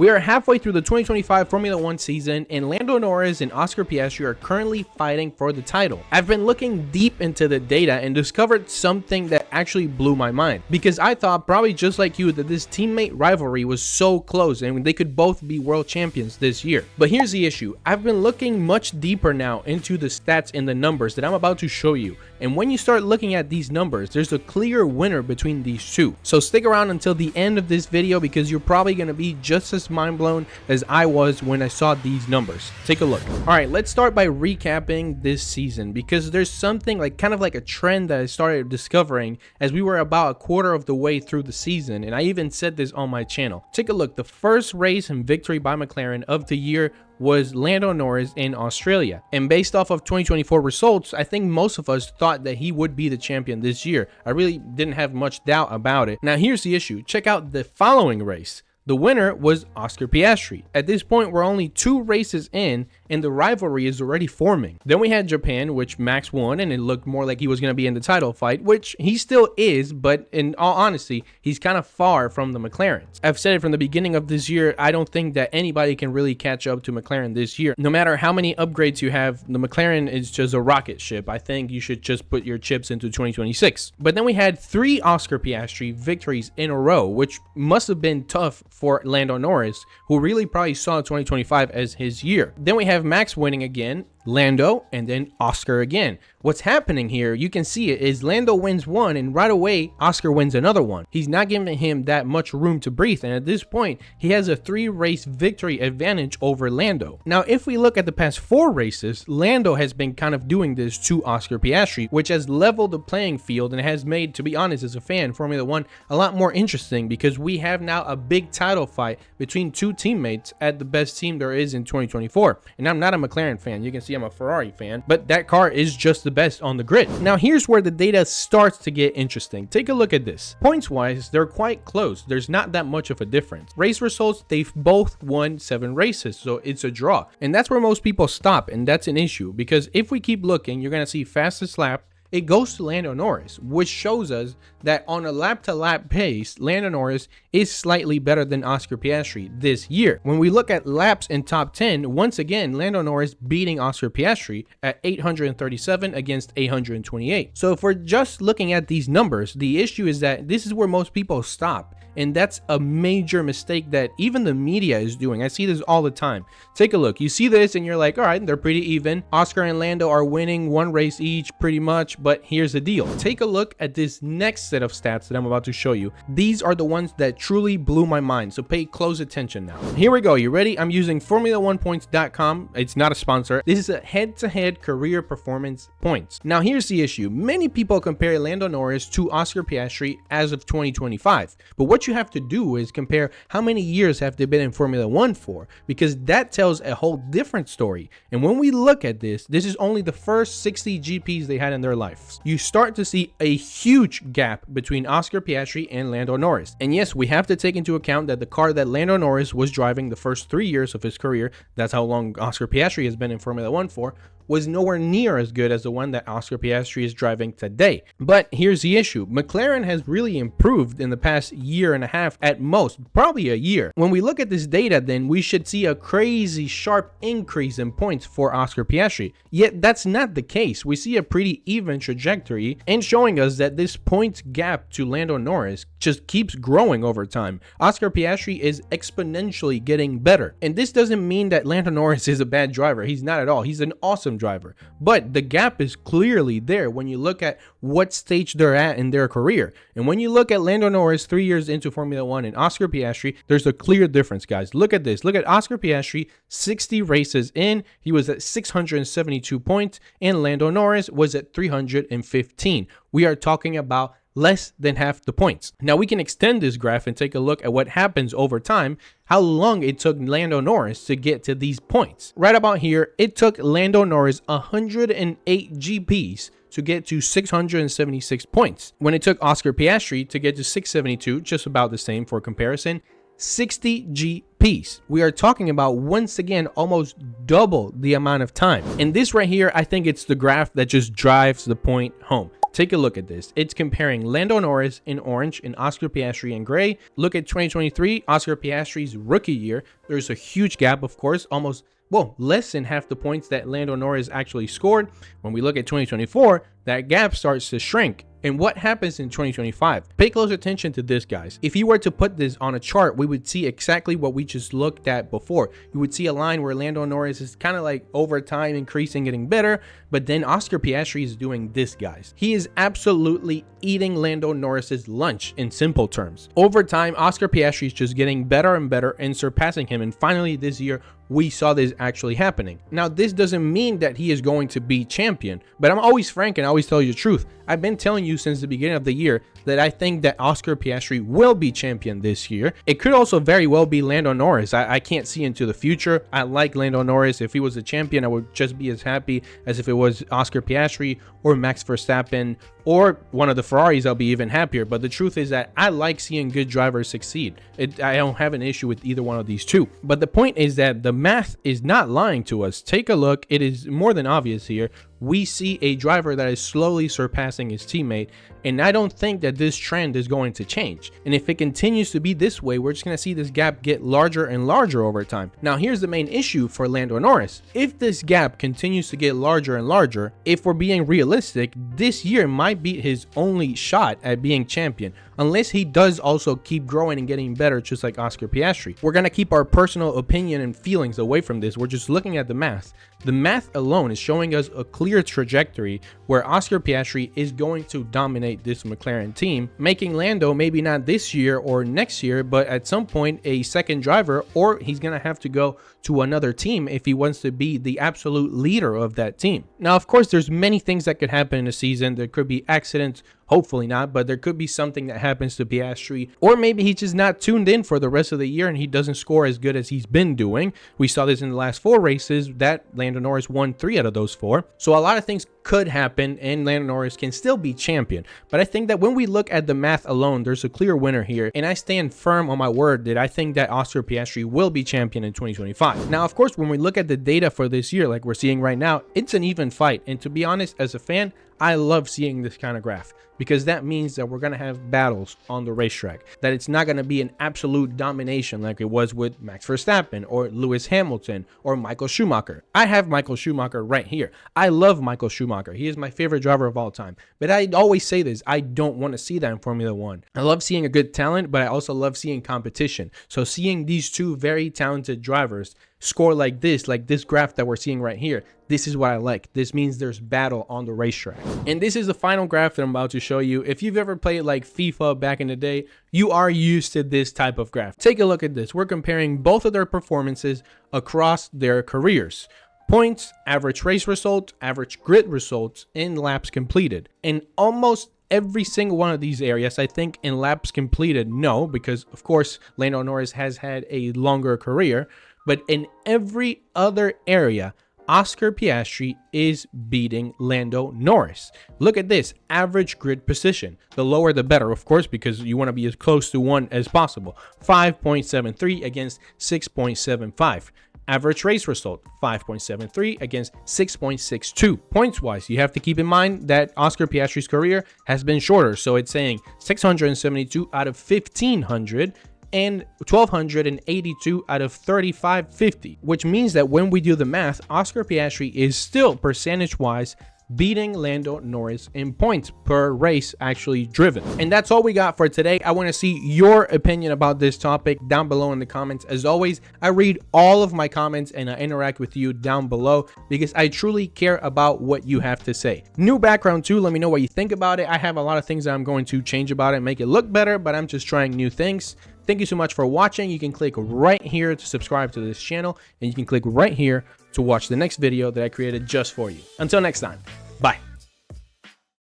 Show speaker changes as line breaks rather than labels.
We are halfway through the 2025 Formula 1 season, and Lando Norris and Oscar Piastri are currently fighting for the title. I've been looking deep into the data and discovered something that actually blew my mind, because I thought, probably just like you, that this teammate rivalry was so close and they could both be world champions this year. But here's the issue. I've been looking much deeper now into the stats and the numbers that I'm about to show you, and when you start looking at these numbers, there's a clear winner between these two. So stick around until the end of this video, because you're probably going to be just as mind blown as I was when I saw these numbers. Take a look. All right, let's start by recapping this season, because there's something like kind of like a trend that I started discovering as we were about a quarter of the way through the season, and I even said this on my channel. Take a look. The first race and victory by McLaren of the year was Lando Norris in Australia, and based off of 2024 results, I think most of us thought that he would be the champion this year. I really didn't have much doubt about it. Now here's the issue. Check out the following race. The winner was Oscar Piastri. At this point, we're only 2 races in and the rivalry is already forming. Then we had Japan, which Max won, and it looked more like he was going to be in the title fight, which he still is, but in all honesty, he's kind of far from the McLarens. I've said it from the beginning of this year, I don't think that anybody can really catch up to McLaren this year. No matter how many upgrades you have, the McLaren is just a rocket ship. I think you should just put your chips into 2026. But then we had 3 Oscar Piastri victories in a row, which must have been tough for Lando Norris, who really probably saw 2025 as his year. Then we have Max winning again, Lando, and then Oscar again. What's happening here, you can see it, is Lando wins one and right away Oscar wins another one. He's not giving him that much room to breathe, and at this point he has a 3-race victory advantage over Lando. Now if we look at the past 4 races, Lando has been kind of doing this to Oscar Piastri, which has leveled the playing field and has made, to be honest as a fan, Formula 1 a lot more interesting, because we have now a big title fight between 2 teammates at the best team there is in 2024. And I'm not a McLaren fan, you can see I'm a Ferrari fan, but that car is just the best on the grid. Now here's where the data starts to get interesting. Take a look at this. Points wise, they're quite close. There's not that much of a difference. Race results, they've both won 7 races, so it's a draw. And that's where most people stop, and that's an issue, because if we keep looking, you're gonna see fastest lap, it goes to Lando Norris, which shows us that on a lap-to-lap pace, Lando Norris is slightly better than Oscar Piastri this year. When we look at laps in top 10, once again, Lando Norris beating Oscar Piastri at 837 against 828. So if we're just looking at these numbers, the issue is that this is where most people stop. And that's a major mistake that even the media is doing. I see this all the time. Take a look. You see this and you're like, all right, they're pretty even. Oscar and Lando are winning 1 race each pretty much, but here's the deal. Take a look at this next set of stats that I'm about to show you. These are the ones that truly blew my mind, so pay close attention now. Here we go. You ready? I'm using Formula1Points.com. It's not a sponsor. This is a head-to-head career performance points. Now here's the issue. Many people compare Lando Norris to Oscar Piastri as of 2025, but what you have to do is compare how many years have they been in Formula 1 for, because that tells a whole different story. And when we look at this, this is only the first 60 GPs they had in their lives. You start to see a huge gap between Oscar Piastri and Lando Norris. And yes, we have to take into account that the car that Lando Norris was driving the first 3 years of his career, that's how long Oscar Piastri has been in Formula 1 for, was nowhere near as good as the one that Oscar Piastri is driving today. But here's the issue. McLaren has really improved in the past year and a half at most, probably a year. When we look at this data, then we should see a crazy sharp increase in points for Oscar Piastri. Yet that's not the case. We see a pretty even trajectory and showing us that this points gap to Lando Norris just keeps growing over time. Oscar Piastri is exponentially getting better. And this doesn't mean that Lando Norris is a bad driver. He's not at all. He's an awesome driver, but the gap is clearly there when you look at what stage they're at in their career. And when you look at Lando Norris 3 years into Formula 1 and Oscar Piastri, there's a clear difference, guys. Look at this. Look at Oscar Piastri, 60 races in, he was at 672 points, and Lando Norris was at 315. We are talking about less than half the points. Now we can extend this graph and take a look at what happens over time, how long it took Lando Norris to get to these points. Right about here, it took Lando Norris 108 GPs to get to 676 points, when it took Oscar Piastri to get to 672, just about the same for comparison, 60 GPs. We are talking about, once again, almost double the amount of time. And this right here, I think it's the graph that just drives the point home. Take a look at this. It's comparing Lando Norris in orange and Oscar Piastri in gray. Look at 2023, Oscar Piastri's rookie year. There's a huge gap, of course, almost, well, less than half the points that Lando Norris actually scored. When we look at 2024, that gap starts to shrink. And what happens in 2025? Pay close attention to this, guys. If you were to put this on a chart, we would see exactly what we just looked at before. You would see a line where Lando Norris is kind of like over time increasing, getting better, but then Oscar Piastri is doing this, guys. He is absolutely eating Lando Norris's lunch in simple terms. Over time, Oscar Piastri is just getting better and better and surpassing him. And finally, this year, we saw this actually happening. Now, this doesn't mean that he is going to be champion, but I'm always frank and I always tell you the truth. I've been telling you since the beginning of the year that I think that Oscar Piastri will be champion this year. It could also very well be Lando Norris. I can't see into the future. I like Lando Norris. If he was a champion, I would just be as happy as if it was Oscar Piastri or Max Verstappen or one of the Ferraris. I'll be even happier. But the truth is that I like seeing good drivers succeed. I don't have an issue with either one of these two. But the point is that the math is not lying to us. Take a look. It is more than obvious here. We see a driver that is slowly surpassing his teammate, and I don't think that this trend is going to change. And if it continues to be this way, we're just going to see this gap get larger and larger over time. Now, here's the main issue for Lando Norris. If this gap continues to get larger and larger, if we're being realistic, this year might be his only shot at being champion, unless he does also keep growing and getting better, just like Oscar Piastri. We're going to keep our personal opinion and feelings away from this. We're just looking at the math. The math alone is showing us a clear trajectory where Oscar Piastri is going to dominate this McLaren team, making Lando maybe not this year or next year, but at some point a second driver, or he's going to have to go to another team if he wants to be the absolute leader of that team. Now, of course, there's many things that could happen in a season. There could be accidents, hopefully not, but there could be something that happens to Piastri, or maybe he's just not tuned in for the rest of the year and he doesn't score as good as he's been doing. We saw this in the last 4 races that Lando Norris won 3 out of those 4. So a lot of things could happen and Lando Norris can still be champion. But I think that when we look at the math alone, there's a clear winner here, and I stand firm on my word that I think that Oscar Piastri will be champion in 2025. Now, of course, when we look at the data for this year, like we're seeing right now, it's an even fight. And to be honest, as a fan, I love seeing this kind of graph, because that means that we're going to have battles on the racetrack, that it's not going to be an absolute domination like it was with Max Verstappen or Lewis Hamilton or Michael Schumacher. I have Michael Schumacher right here. I love Michael Schumacher. He is my favorite driver of all time. But I always say this, I don't want to see that in Formula One. I love seeing a good talent, but I also love seeing competition. So seeing these two very talented drivers score like this graph that we're seeing right here, this is what I like. This means there's battle on the racetrack. And this is the final graph that I'm about to show you. If you've ever played like FIFA back in the day, you are used to this type of graph. Take a look at this. We're comparing both of their performances across their careers. Points, average race result, average grid results, and laps completed. And almost every single one of these areas, I think in laps completed, no, because of course Lando Norris has had a longer career, but in every other area, Oscar Piastri is beating Lando Norris. Look at this, average grid position. The lower the better, of course, because you want to be as close to 1 as possible. 5.73 against 6.75. Average race result, 5.73 against 6.62. Points-wise, you have to keep in mind that Oscar Piastri's career has been shorter, so it's saying 672 out of 1,500 and 1,282 out of 3,550, which means that when we do the math, Oscar Piastri is still percentage-wise beating Lando Norris in points per race actually driven. And that's all we got for today. I want to see your opinion about this topic down below in the comments. As always, I read all of my comments and I interact with you down below because I truly care about what you have to say. New background too, let me know what you think about it. I have a lot of things that I'm going to change about it and make it look better, but I'm just trying new things. Thank you so much for watching. You can click right here to subscribe to this channel, and you can click right here to watch the next video that I created just for you. Until next time, bye.